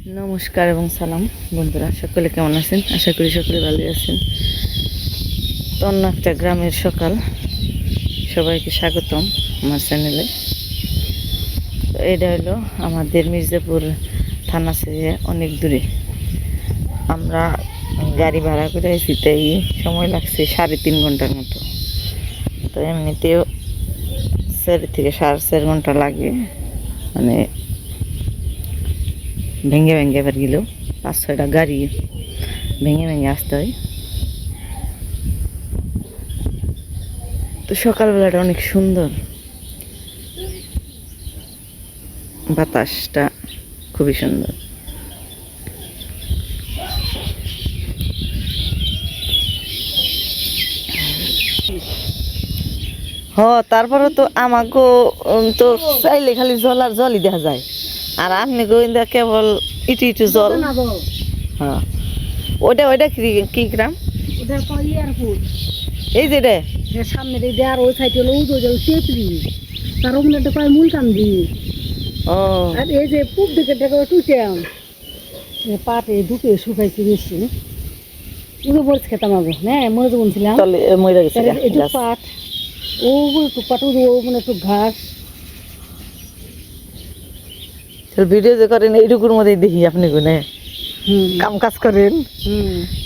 নমস্কার এবং সালাম বন্ধুরা, সকলে কেমন আছেন? আশা করি সকলে ভালো আছেন। তো অন্য একটা গ্রামের সকাল, সবাইকে স্বাগতম আমার চ্যানেলে। তো এটা হলো আমাদের মির্জাপুর থানা থেকে অনেক দূরে। আমরা গাড়ি ভাড়া করে এসেছি, তাই সময় লাগছে 3.5 ঘন্টার মতো। তো এমনিতেও 4 থেকে 4.5 ঘন্টা লাগে, মানে ভেঙে ভেঙে এবার গেলেও 5-6টা গাড়ি ভেঙে ভেঙে আসতে হয়। তো সকালবেলাটা অনেক সুন্দর, বাতাসটা খুবই সুন্দর। তারপরে তো আমাকে তো চাইলে খালি জল আর জলই দেখা যায়, আর আপনি গোয়েন্দা কেবল ইটু ইটু জল। হ্যাঁ, ওইটা ওইটা কি গ্রাম? এই যে রে সামনে আর ওই সাইডে হলো তেতরি, তার ওখানে একটা কয় মুলকান্দি। ও, আর এই যে পূব দিকে টুটাম পাটে ঢুকে শুকাইছে বেশি, উড়ে পড়ছে খেতাম আগে। হ্যাঁ, মনে তো বলছিলাম তাহলে মরে গেছে একটু পাট, ও একটু পাট, ও মানে একটু ঘাস। ভিডিও যে করেন এইটুকুর মধ্যে দেখি আপনি কোনে কাম কাজ করেন।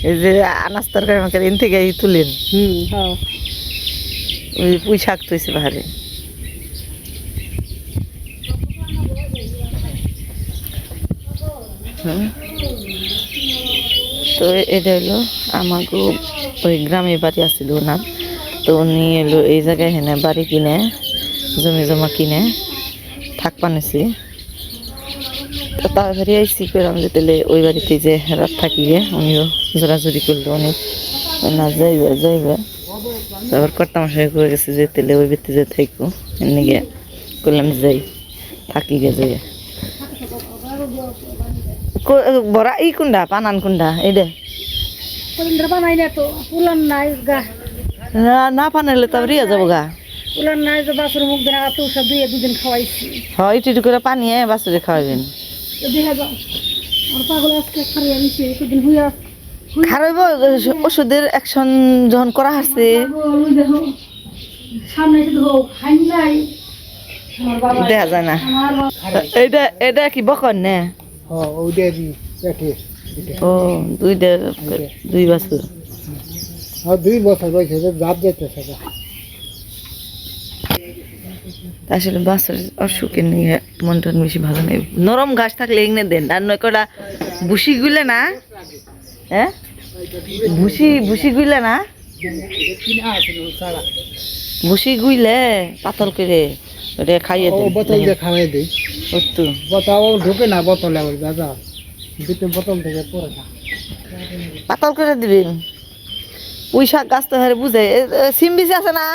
এই যে আনাজ তরকারি আমাকে এন থেকে তুলেন। ওই পুঁই শাক তুইছে বাহারে। তো এটা হলো আমাকে ওই গ্রামে বাড়ি আসছিল ওনার। তো উনি এলো এই জায়গায় হেনে বাড়ি কিনে, জমি জমা কিনে থাকপা নিছি। তো তাড়াতাড়ি আইসি পেলাম যে তাহলে ওই বাড়িতে যে রাত থাকি গে। উনিও জোরাজুরি করলো অনেক, না যাইবে যাইবে। তারপর কর্তামশাই করে গেছে যে তাহলে ওই বাড়িতে যে থাকবো, এমনি গিয়ে করলাম যাই থাকি গে যাই। বড়া ই কুন্ডা পানান কুন্ডা এই দে বানাই না তো পুলান নাই গা, না পানাইলে তো রিয়া যাবো গা। পুলান নাই যে বাসুর মুখ ধরে তো সব দুদিন খাওয়াইছি। হয় একটু করে পানি বাছুরে খাওয়াবেন। খারাইব ওষুধের অ্যাকশন যখন করা আছে দেখা যায় না। এটা এটা কি বকন না? ও, দুই বছর 2 বছর বয়সে জাত যাইতেছে। আসলে বাছুর অসুখে নিয়ে মন টন বেশি ভালো নেই। নরম ঘাস থাকলে এগনে দেন, আর নয় কটা ভুসি গুলে না। হ্যাঁ, ভুসি গুইলে না, ভুসি গুইলে পাতল করে ওটা খাইয়ে দেন। বোতল দিয়ে খাওয়াই দিই। একটু বোতল ঢুকে না, বোতলে ওই দাদা দুটো বোতল থেকে পড়ে না, পাতল করে দিবেন। পুঁই শাক গাছ তো হারে বুঝে, সিম বিচি আছে না,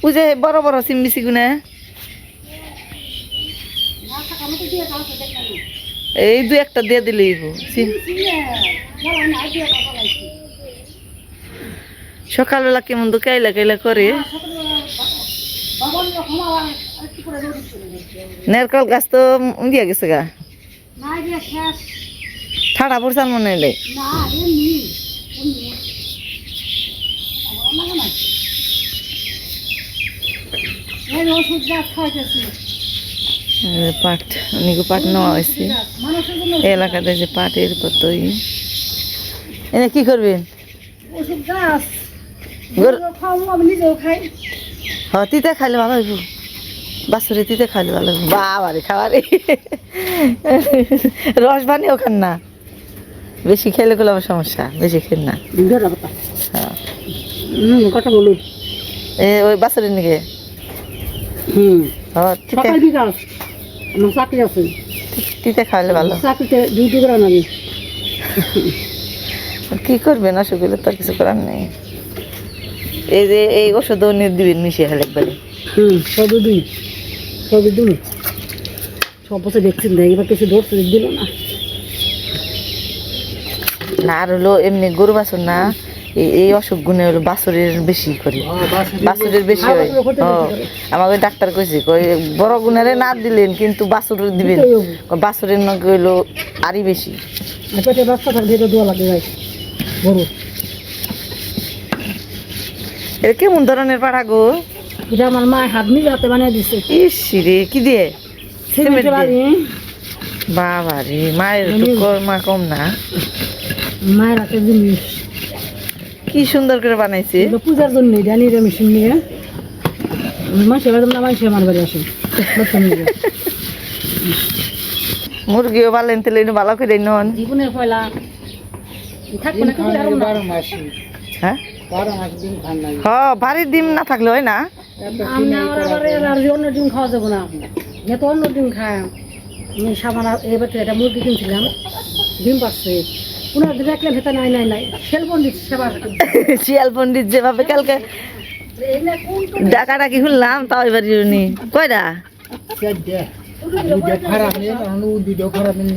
বুঝে বড় বড় সিম বিচি গুনে এই 2-1টা দিয়ে দিলেই সকালবেলা কেমন তো কাইলা কাইলা করে। নারকেল গাছ তো দিয়ে গেছে গা, ঠাড়া পড়ছাল মনে হইলে। পাট অনেক পাট নেওয়া হয়েছে এলাকাতে, যে পাটের কতই। এনে কি করবেন? হ্যাঁ, তিতে খাইলে ভালো হইব, বাছুরে তিতে খাইলে ভালো হইব। বাবারে খাবারে রস বানিয়েও খান না, বেশি খেলে গেলে আমার সমস্যা, বেশি খেন না। হ্যাঁ, কথা বলুন ওই বাছুরের নিকে। চাকরি আছে, তিতে খাইলে ভালো। চাকরিতে ডিউটি করা না, কি করবেন, অসুখ হলে তো আর কিছু করার নেই। এই যে এই ওষুধ দিবেন মিশিয়ে হলে একবারে। সবই দিন সব বছর ভ্যাকসিন দেয়, এবার কিছু ধরতে দিল না। না, আর হলো এমনি গরু বাছুর না, এই অসুখ গুণে হলো বাছুরের বেশি করে, বাছুরের বেশি হয়। আমাকে ডাক্তার কইছে কই বড় গুণেরে না দিলেন কিন্তু বাছুরের দিবেন, বাছুরের নগে হইলো আরই বেশি। পেটে বাচ্চা থাকলে এটা দোয়া লাগে ভাই বড়। এটা কেমন ধরনের পাড়া গো? এটা আমার মা হাত নিজে হাতে বানিয়ে দিচ্ছে। ইস রে কি দিয়ে? সিমেন্টের বাড়ি। বাবা রে, মায়ের একটু মা কম না? মায়ের হাতে জিনিস কি সুন্দর করে বানাইছে। এগুলো পূজার জন্য জানি রে মেশিন নিয়ে মাসে বাড়ি না মাসে আমার বাড়ি আসে বাচ্চা নিয়ে। মুরগিও পালেন তাহলে ভালো করে নন জীবনের পয়লা থাকবে না কিন্তু আরো 12 মাস। হ্যাঁ 12 মাস দিন খান না। হ্যাঁ ভারী ডিম না থাকলে হয় না। আমরা আবার আর অন্য ডিম খাওয়া যাবে না, যেহেতু অন্য ডিম খায়। আমি সাবান এবার একটা মুরগি কিনছিলাম, ডিম পাচ্ছে 15 দিন রাখলে ভেতর নাই নাই নাই সেল পন্ডিত সেবা শিয়াল পণ্ডিত যেভাবে কালকে ডাকাডাকি শুনলাম তাও এবার নি কয়টা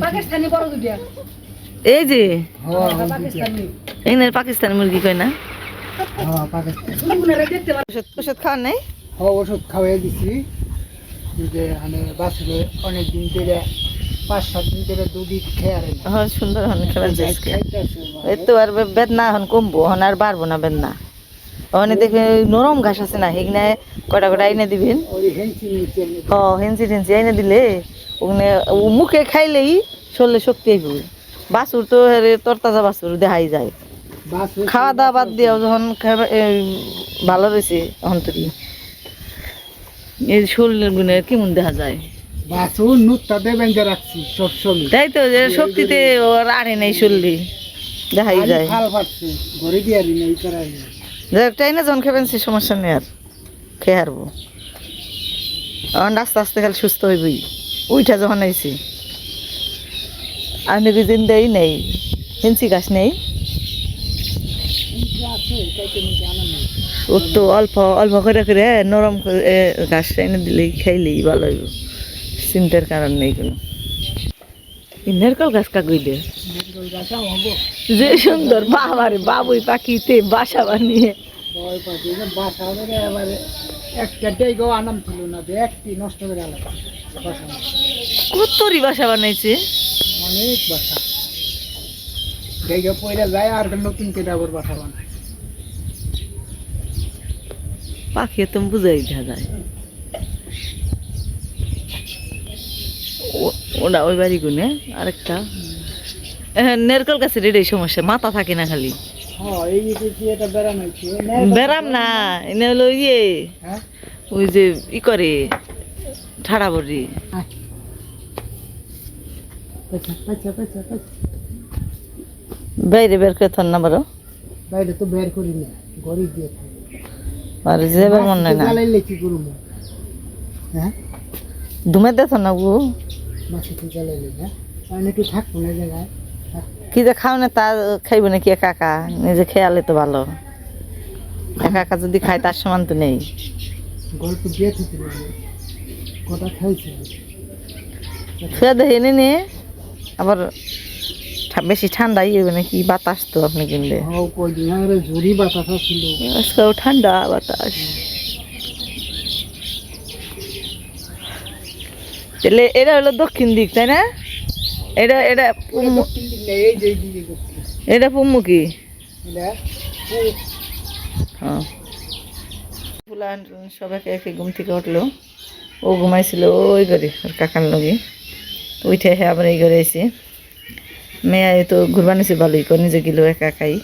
পাকিস্তানি বড় দুটিয়া। এই যে পাকিস্তানি এখানে পাকিস্তানি মুরগি কয় না? শুনুগুনারে দেখতে পারে। ওষুধ খাওয়ার নাই? ওষুধ খাওয়াই দিছি যে আমি বাসলে অনেক দিন ধরে 5-7 দিন ধরে দুধ খেয়ে আর হ্যাঁ সুন্দর হন খেলা যাচ্ছে। এই তো আর বেদনা এখন কমবো, এখন আর বাড়বো না বেদনা। ওখানে দেখবে নরম ঘাস আছে না, সেখানে কটা কটা এনে দিবেন। ওই হেঁচি নিচে হেঞ্চি টেঞ্চি এনে দিলে ওখানে মুখে খাইলেই শরীরে শক্তি আইব। বাছুর তো তরতাজা বাছুর দেখাই যায়। খাওয়া দাওয়া বাদ দিয়ে যখন ভালো রয়েছে এখন তো এই শরীরের গুণে কেমন দেখা যায়। বাসুর নুটটা দেবেন যে রাখছি সবসময়, তাই তো যে শক্তিতে ওর আড়ে নেই শরীরে দেখাই যায়। ফাল ফাটছে ঘরে দিয়ে দিন এই করাই যাই না যখন খেবেন সে সমস্যা নেই, আর খেয়ে হারবো। এখন আস্তে আস্তে খালি সুস্থ হইবই। ওইটা যখন আইছি আর নাকি জিন্দাই নেই, হিঞ্চি গাছ নেই। ও তো অল্প অল্প করে করে নরম করে ঘাস এনে দিলেই খাইলেই ভালো হইব, চিন্তার কারণ নেই কোনো। নারকেল গাছ কাকুইলে যে সুন্দর বাবারে বাবুই পাখিতে বাসা বানিয়ে বাসা এবারে একটাই গো আনাম ছিল না, একটি নষ্ট করে আলাদা বাসা, কতরি বাসা বানাইছে। অনেক বাসা জায়গা পয়লা যায় আর নতুন করে আবার বাসা বানায়। পাখি তুমি বুঝাই দেখা যায়। ওটা ওই বাড়ি গুনে আরেকটা নারকেল গাছের এটাই সমস্যা, মাথা থাকে না খালি। হ্যাঁ এই যে এটা বেড়ানো হয়েছে বেড়াম না এনে হলো ইয়ে হ্যাঁ ওই যে ই করে ঠাড়া বড়ি। বাইরে বের করে থন না বারো, বাইরে তো বের করি না ঘরে দিয়ে আর যাবার মন নাই না। জ্বালাইলে কি করবো? হ্যাঁ ধুমে দেথ না গু মাছটা জ্বালাইলে না আমি একটু থাকবো না জায়গায়। কি যে খাও না তা খাইব নাকি একা একা, নিজে খেয়ালে তো ভালো। একা একা যদি খায় তার সমান তো নেই। গল্প দিয়ে থাকি কটা খাইছে শুয়ে দেখে নে আবার বেশি ঠান্ডাই হবে নাকি, বাতাস তো আপনি কিনলে কয়দিন আগে ঝুড়ি বাতাস ছিল, আজকেও ঠান্ডা বাতাস। তাহলে এটা হলো দক্ষিণ দিক তাই না? এটা এটা এই যে দিকে এটা পুমুখী। হ্যাঁ ফুলান সবাইকে একে ঘুম থেকে উঠলো, ও ঘুমাইছিল ওই ঘরে ওর কাকার লগে, উঠে হ্যাঁ আবার এই ঘরে এসে মেয়ে তো ঘুরবানিছে ভালোই করে, নিজে গেল একা একাই।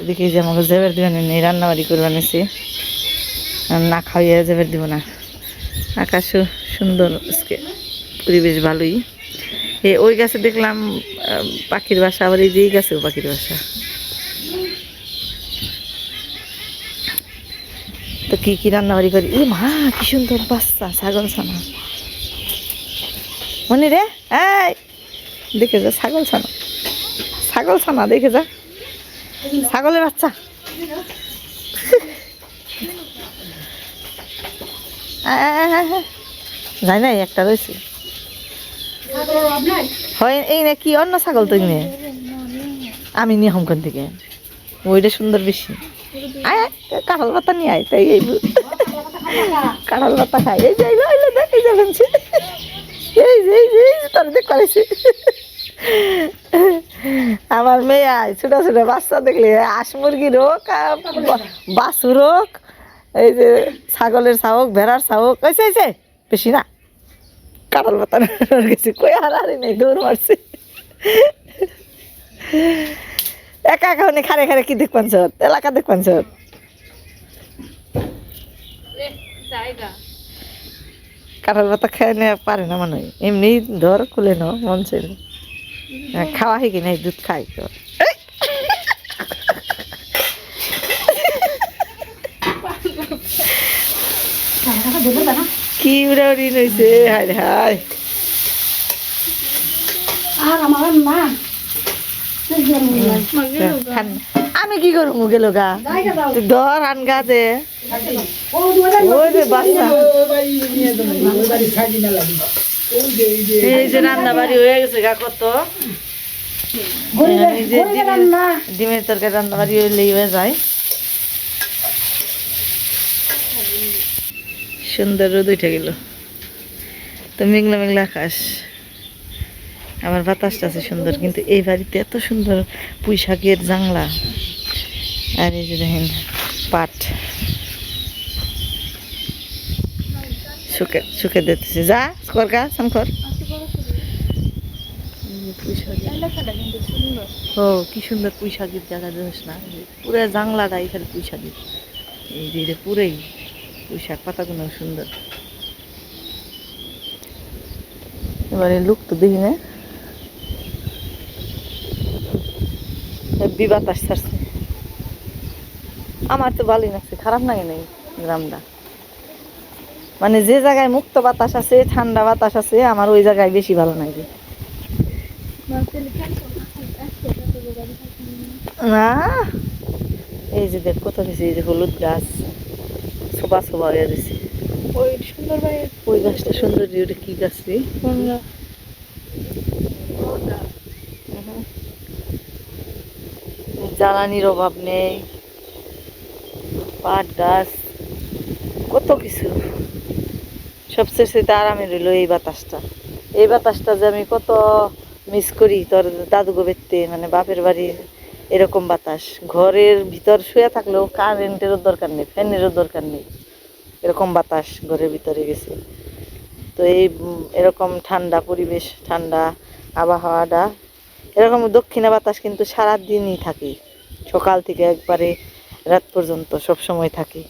দেখি যে আমাকে জেবের দিবেন নেই, রান্নাবাড়ি করবানিছে, না খাওয়াইয়া জেবের দিব না। আকাশও সুন্দর, আজকে পরিবেশ ভালোই। ওই গাছে দেখলাম পাখির বাসা, আবার এই যে এই গাছেও পাখির বাসা। তো কি কি রান্নাবাড়ি করি। এ মা কি সুন্দর বাচ্চা ছাগল ছানা, মনে রে এই দেখে যা ছাগল ছানা, ছাগল ছানা দেখে যা, ছাগলের বাচ্চা। যাই নাই একটা রয়েছে, হয় এই না কি অন্য ছাগল তো নিয়ে আমি নিয়ে হোমখান থেকে ওইটা সুন্দর বেশি আয় আয়, কাঁঠাল পাতা নিয়ে আয় তাই এই কাঁঠাল পাতা খাই এই যে এই দেখ এই যাবেন এই যে তোর দেখ করেছি আমার মেয়ে আয় ছোট ছোট বাচ্চা দেখলে হাঁস মুরগির হোক বাছুর হোক এই যে ছাগলের শাবক ভেড়ার শাবক হয়েছে বেশি না কাঁঠাল পাতা গেছি কই হারি নেই দৌড় মারছি একা একা হনে খারে খারে কি দেখবান সত এলাকা দেখবান সত কাঁঠাল পাতা খেয়ে নে পারে না মনে হয় এমনি ধর খুলে নাও মন ছিল খাওয়া হয় কি নাই দুধ খাই তো কি উড়া উড়ি নইছে হায় হায় আর আমার না আমি কি করবো গেল গা তুই ধর আন গা যে ওই যে বাচ্চা এই যে রান্না বাড়ি হয়ে গেছে গা কত এই যে ডিমের তরকারি রান্না বাড়ি হয়ে যায় সুন্দর রোদ উঠে গেল তো মেঘলা মেঘলা আকাশ আমার বাতাসটা আছে সুন্দর কিন্তু এই বাড়িতে এত সুন্দর পুঁই শাকের জাংলা আর এই যে দেখেন পাট শুকে দিতেছে যা কর গা সাম কর ও কি সুন্দর পুঁই শাকের জায়গা জানিস না পুরো জাংলাটা এখানে পুঁই শাকের এই যে পুরাই পুঁই শাক পাতাগুলো সুন্দর এবারে লুক তো দেখি না বাতাস ছাড়ছে আমার তো ভালোই লাগছে খারাপ লাগে নাই গ্রামটা মানে যে জায়গায় মুক্ত বাতাস আছে ঠান্ডা বাতাস আছে আমার ওই জায়গায় বেশি ভালো লাগে না এই যে দেখ কত কিছু এই যে হলুদ গাছ ছোবা ছোবা হয়ে গেছে ওই সুন্দর ওই গাছটা সুন্দর ওটা কি গাছ রে জ্বালানির অভাব নেই পাট গাছ কত কিছু সবচেয়ে আরামে রইল এই বাতাসটা যে আমি কত মিস করি তোর দাদু গোবেরতে মানে বাপের বাড়ির এরকম বাতাস ঘরের ভিতর শুয়ে থাকলেও কারেন্টেরও দরকার নেই ফ্যানেরও দরকার নেই এরকম বাতাস ঘরের ভিতরে গেছে তো এই এরকম ঠান্ডা পরিবেশ ঠান্ডা আবহাওয়াটা এরকম দক্ষিণা বাতাস কিন্তু সারাদিনই থাকে সকাল থেকে একবারে রাত পর্যন্ত সব সময় থাকে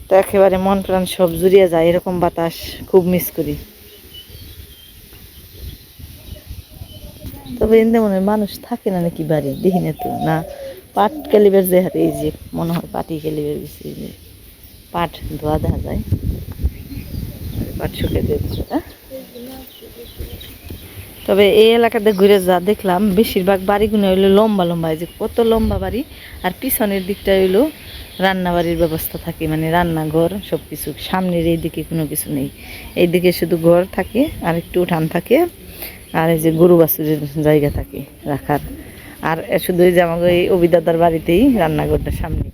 তো একেবারে মন প্রাণ সব জুড়িয়ে যায় এরকম বাতাস খুব মিস করি তবে এতে মনে হয় মানুষ থাকে না নাকি বাড়ি দেখি না তো না পাট ক্যালিবের যে হাতে এই যে মনে হয় পাটি ক্যালিবের গেছে এই যে পাট ধোয়া দেখা যায় পাট শুকে দিয়েছে তবে এই এলাকাতে ঘুরে যা দেখলাম বেশিরভাগ বাড়িগুলো হইলো লম্বা লম্বা এই যে কত লম্বা বাড়ি আর পিছনের দিকটা হইলো রান্নাবাড়ির ব্যবস্থা থাকে মানে রান্নাঘর সব কিছু সামনের এই দিকে কোনো কিছু নেই এইদিকে শুধু ঘর থাকে আর একটু উঠান থাকে আর এই যে গরু বাছুরের জায়গা থাকে রাখার আর শুধু এই যে আমাকে এই অভিদাদার বাড়িতেই রান্নাঘরটা সামনে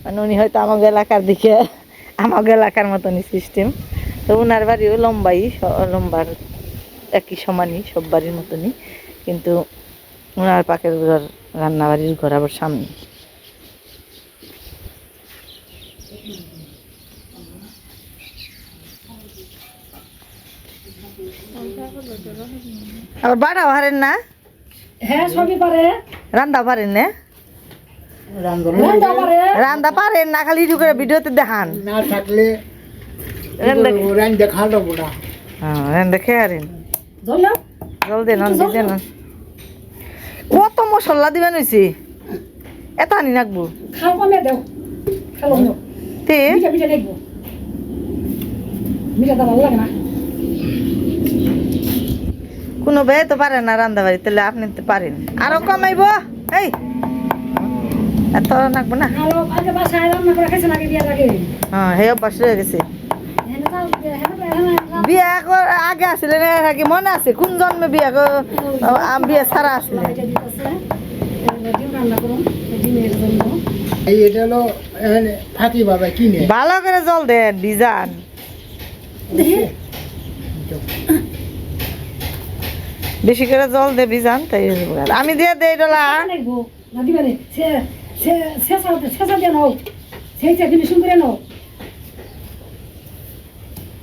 মানে উনি হয়তো আমাকে এলাকার দিকে আমাকে এলাকার মতনই সিস্টেম তো ওনার বাড়িও লম্বাই লম্বার একই সমানই সব বাড়ির মতনই কিন্তু ওনার পাকের ঘর রান্নাবাড়ির ঘর আবার সামনে আবার বাড়াও হারেন না হ্যাঁ সবই পারে রান্দা পারেন না রান্না পারে রান্দা পারেন না খালি করে ভিডিওতে দেখান না থাকলে খাওয়া না হ্যাঁ রান্দা খেয়ে আরেন ধরলাম জল দেন দিতেন কত মশলা দিবেন হয়েছে এত আনি নাকবো খাও কমে দাও খালো না তে মিঠা মিঠা দেখবো মিঠাটা ভালো লাগে না কোনো বে তো পারে না রান্দা বাড়ি তাহলে আপনি তো পারেন আরো কমাইব এই এত নাকবো না আলো আগে বাসায় রান্না করে খাইছে নাকি বিয়ার আগে হ্যাঁ হে অভ্যাস রয়ে গেছে হেনে যাও বিয়া আগে আসলে নাকি মনে আছে কোন জন্মে বিয়া বিয়া ছাড়া আসলে ডিম রান্না করুন ডিমের জন্য। এই এটা হলো ফাঁকি বাবা কিনে ভালো করে জল দেন ভিজান দেখি বেশি করে জল দে ভিজান তাই হইব। আমি দিয়ে দেই ডলা লাগবো না দিবা রে শেষা দিয়ে নাও সেইটা ফিনিশিং করে নাও।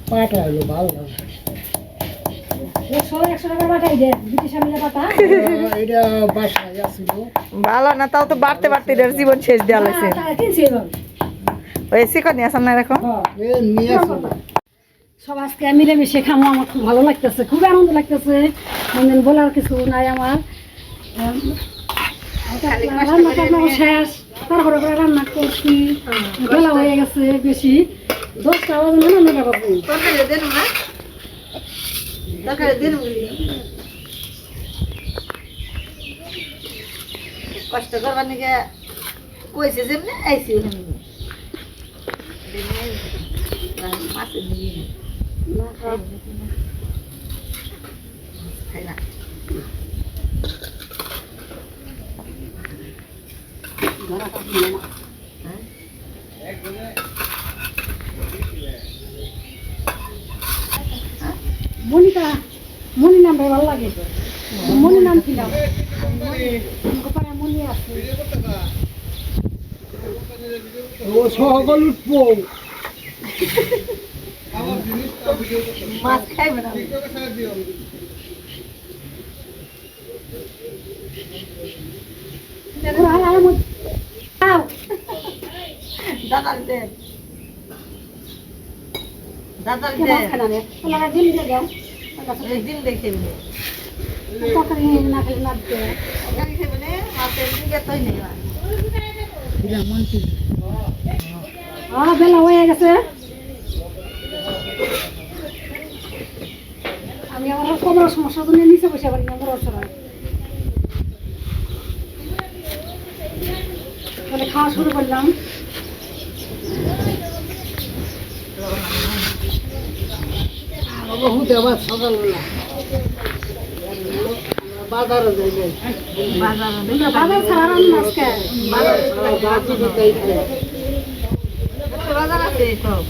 পাটা হলো ভালো না। 100 টাকা পাঠাই দে ব্রিটিশ আমিলে পাতা। এটা বাসায় আসছিল ভালো না তাও তো বাড়তে বাড়তে এটার জীবন শেষ দেওয়া লাগছে। কিনছি এবার ওই শিকনি আসাম না রাখো এ নিয়ে আসছিল সব আজকে মিলেমিশে খামো, আমার খুব ভালো লাগতেছে, খুব আনন্দ লাগতেছে। মানে বলার কিছু নাই আমার। রান্না টান্না শেষ, তারপরে করে রান্না করছি, বেলা হয়ে গেছে বেশি, 10টা বাজে না 9টা বাজে। কষ্ট করবার নিকে কইছে যেমনি আইছি মাছের নিয়ে খাই না মনিকা মনি নাম ভালো লাগে, মনি নাম ছিলাম মনি আছে। ও সকল উঠবো মাছ খাইবে না দাদার দে দাদার দে ডিম দেখে বেলা হয়ে গেছে, আমি আমার কোমরের সমস্যার জন্য নিচে বসে পারি না। তাহলে খাওয়া শুরু করলাম। বহুত আবার সকালবেলা বাজারে যাইবে বাজার ছাড়া রান্না আজকে বাজার আছে সব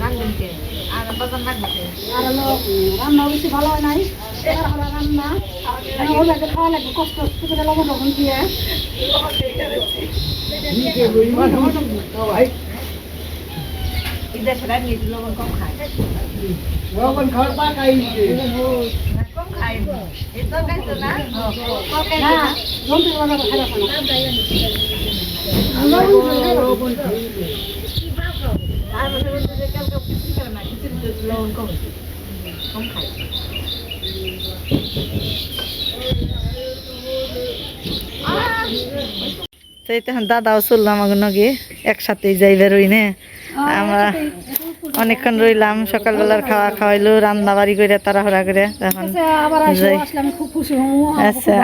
রান্ধনকে আর বাজার লাগবে আর হলো রান্না বেশি ভালো হয় নাই, তারপরে রান্না ওদেরকে খাওয়া লাগবে কষ্ট করে লবণ টবণ দিয়ে। ভাই ঈদের সময় নিয়ে লবণ কম খায় লবণ খাওয়ার পাকাই কম খায় এই তো খাইতো না না জন্তুর বাজার খারাপ হয় না। লবণ আর মধ্যে মধ্যে কালকে কিছু করে না কিছু লবণ কম কম খায় তো এই তখন দাদাও চললো আমাকে নগে একসাথেই যাইবে রই নে আমরা অনেকক্ষণ রইলাম, সকালবেলার খাওয়া খাওয়াইলো, রান্না বাড়ি করে তাড়াহুড়া করে এখন আবার যাই। আসলে আমি খুব খুশি হবো। আচ্ছা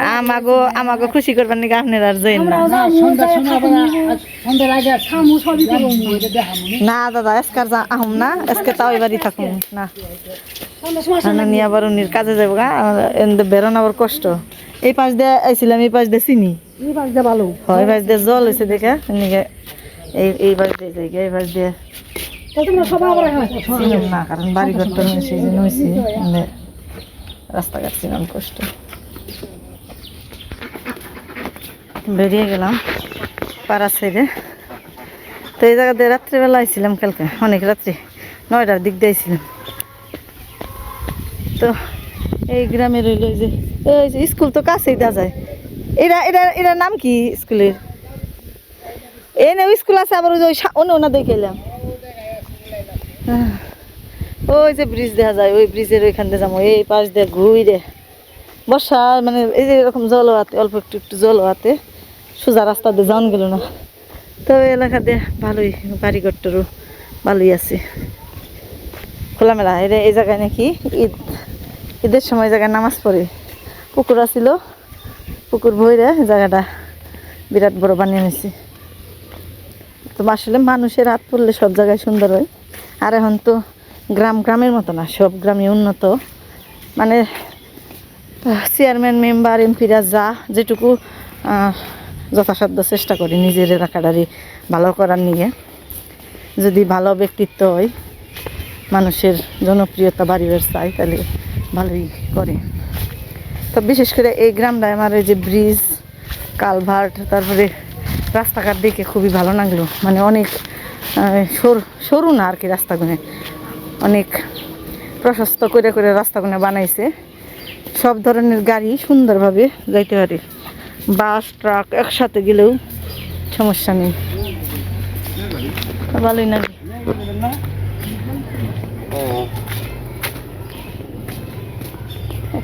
আমাকে খুশি করবার নাকি আপনারা আর যাই না সন্ধ্যার আগে খামু সবই করবো। না দাদা আজকার আহম না, আজকে তাও এবারই থাকুন না সন্ধ্যার সময় না নিয়ে আবার উনির কাজে যাবো গা, বেরোনো আবার কষ্ট। এই পাশ দিয়ে আইছিলাম, এই পাশ দিয়ে চিনি এই পাশ দিয়ে ভালো হয়, এই পাশ দিয়ে জল হয়েছে দেখে এদিকে এই পাশ দিয়ে যাই, এই পাশ দিয়ে তাহলে তোমরা সবাই আবার হয় ছিলাম না, কারণ বাড়ি ঘরটা সেই জন্য হয়েছি রাস্তাঘাট ছিলাম কষ্ট। বেরিয়ে গেলাম পাড়া ছেড়ে। তো এই জায়গাতে রাত্রিবেলা আইছিলাম কালকে, অনেক রাত্রি 9টার দিক দিয়ে আইছিলাম। তো এই গ্রামে রইল যে ওই যে স্কুল তো কাছেই দেওয়া যায়। এরা নাম কি স্কুলের? এনে স্কুল আছে আবার ওই যে অন্য অন্য দেখে এলাম, ওই যে ব্রিজ দেখা যায়, ওই ব্রিজের ওইখান দিয়ে যাবো, এই পাশ দিয়ে ঘুরে বর্ষা মানে এই যে এরকম জল হাতে অল্প একটু একটু জল হাতে সোজা রাস্তা দিয়ে যাওয়ান গেল না। তো এই এলাকা দিয়ে ভালোই বাড়িঘরটারও ভালোই আছে, খোলামেলা। এই জায়গায় নাকি ঈদের সময় জায়গায় নামাজ পড়ে, পুকুর আসছিল, পুকুর ভইরে জায়গাটা বিরাট বড় বানিয়ে নিয়েছি। তো আসলে মানুষের হাত পড়লে সব জায়গায় সুন্দর হয়। আর এখন তো গ্রামের মতো না, সব গ্রামে উন্নত, মানে চেয়ারম্যান মেম্বার এমপিরা যা যেটুকু যথাসাধ্য চেষ্টা করি নিজের এলাকাটারই ভালো করার নিয়ে। যদি ভালো ব্যক্তিত্ব হয়, মানুষের জনপ্রিয়তা বাড়িবার চাই, তাহলে ভালোই করে। তো বিশেষ করে এই গ্রামটায় আমার এই যে ব্রিজ, কালভার্ট, তারপরে রাস্তাঘাট দেখে খুবই ভালো লাগলো। মানে অনেক সরু না আর কি, রাস্তাগুলো অনেক প্রশস্ত করে করে রাস্তাগুলো বানাইছে। সব ধরনের গাড়ি সুন্দরভাবে যাইতে পারে, বাস ট্রাক একসাথে গেলেও সমস্যা নেই। ভালোই লাগে।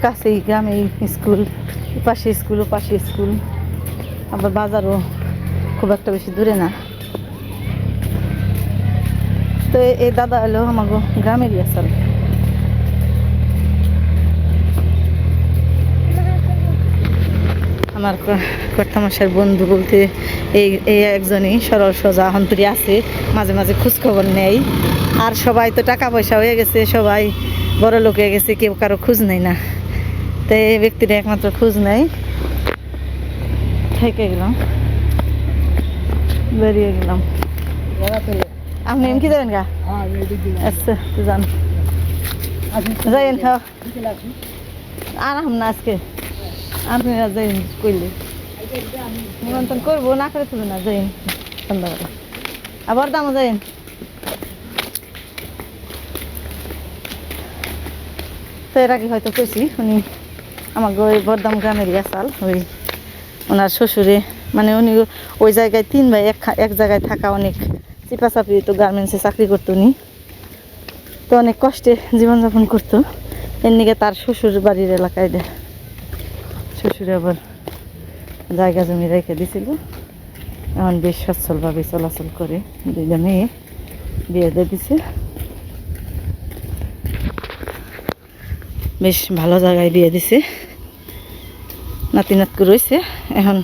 কাছেই গ্রামে স্কুল, পাশে স্কুল ও পাশে স্কুল, আবার বাজারও খুব একটা বেশি দূরে না। তো এই দাদা হলো আমাকে গ্রামেরই আসল। আমার কর্তামশার বন্ধু বলতে এই এই একজনই সরল সোজা অন্তরি আছে, মাঝে মাঝে খোঁজখবর নেই। আর সবাই তো টাকা পয়সা হয়ে গেছে, সবাই বড় লোক হয়ে গেছে, কেউ কারো খোঁজ নেই না। তো এই ব্যক্তিটা একমাত্র খোঁজ নেই। থেকে গেলাম, বেরিয়ে গেলাম। আপনি এমকি যাবেন গা? আচ্ছা, তো যান, যাইন। আর না আজকে আপনারা যাইন, কইলে নিমন্ত্রণ করবো, না করে তুলো না, যাইন সন্ধ্যাবেলা। আবার দামও যাইন। তো এর আগে হয়তো কইছি, উনি আমাকে ওই বরদাম গ্রামেরই আসাল। ওই ওনার শ্বশুরে, মানে উনি ওই জায়গায় 3 ভাই এক জায়গায় থাকা, অনেক চিপাচাপি, তো গার্মেন্টসে চাকরি করতো উনি। তো অনেক কষ্টে জীবনযাপন করতো। এর নিকে তার শ্বশুর বাড়ির এলাকায় দেয়, শ্বশুরে আবার জায়গা জমি রেখে দিছিল। এখন বেশ সচ্ছলভাবে চলাচল করে। 2টা মেয়ে বিয়ে দিয়ে দিছে, বেশ ভালো জায়গায় বিয়ে দিছে। নাতি নাতকু রয়েছে, এখন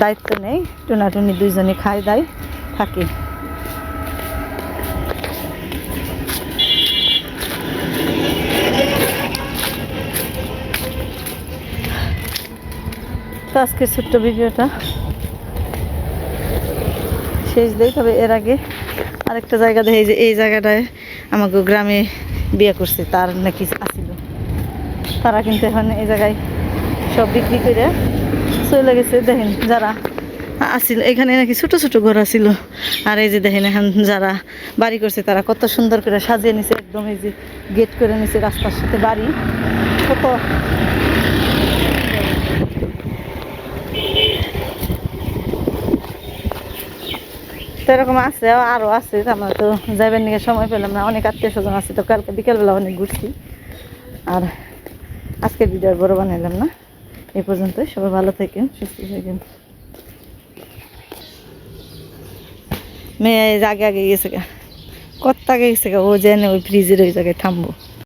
দায়িত্ব নেই, টুনাটুনি 2জনে খায় দায় থাকে। তো আজকে ছোট্ট ভিডিওটা শেষ দেই। তবে এর আগে আরেকটা জায়গা দেখে, যে এই জায়গাটায় আমাকে গ্রামে বিয়ে করছে, তার নাকি আসিল। তারা কিন্তু এখন এই জায়গায় সব বিক্রি করে চলে গেছে। দেখেন যারা আসিল এখানে নাকি ছোট ছোট ঘর আসিল, আর এই যে দেখেন এখন যারা বাড়ি করছে তারা কত সুন্দর করে সাজিয়ে নিছে, একদম এই যে গেট করে নিছে রাস্তার সাথে বাড়ি। কত তো এরকম আছে, আরও আছে। আমরা তো যাইবার নিয়ে সময় পেলাম না, অনেক আত্মীয় স্বজন আছে, তো কালকে বিকেলবেলা অনেক ঘুরছি। আর আজকের ভিডিও বড় বানাইলাম না, এই পর্যন্তই। সবাই ভালো থাকেন, সুস্থ থাকেন। মেয়ে আগে আগে গেছে গা, কত আগে গেছে গা, ও জেনে ওই ফ্রিজের ওই জায়গায় থামবো।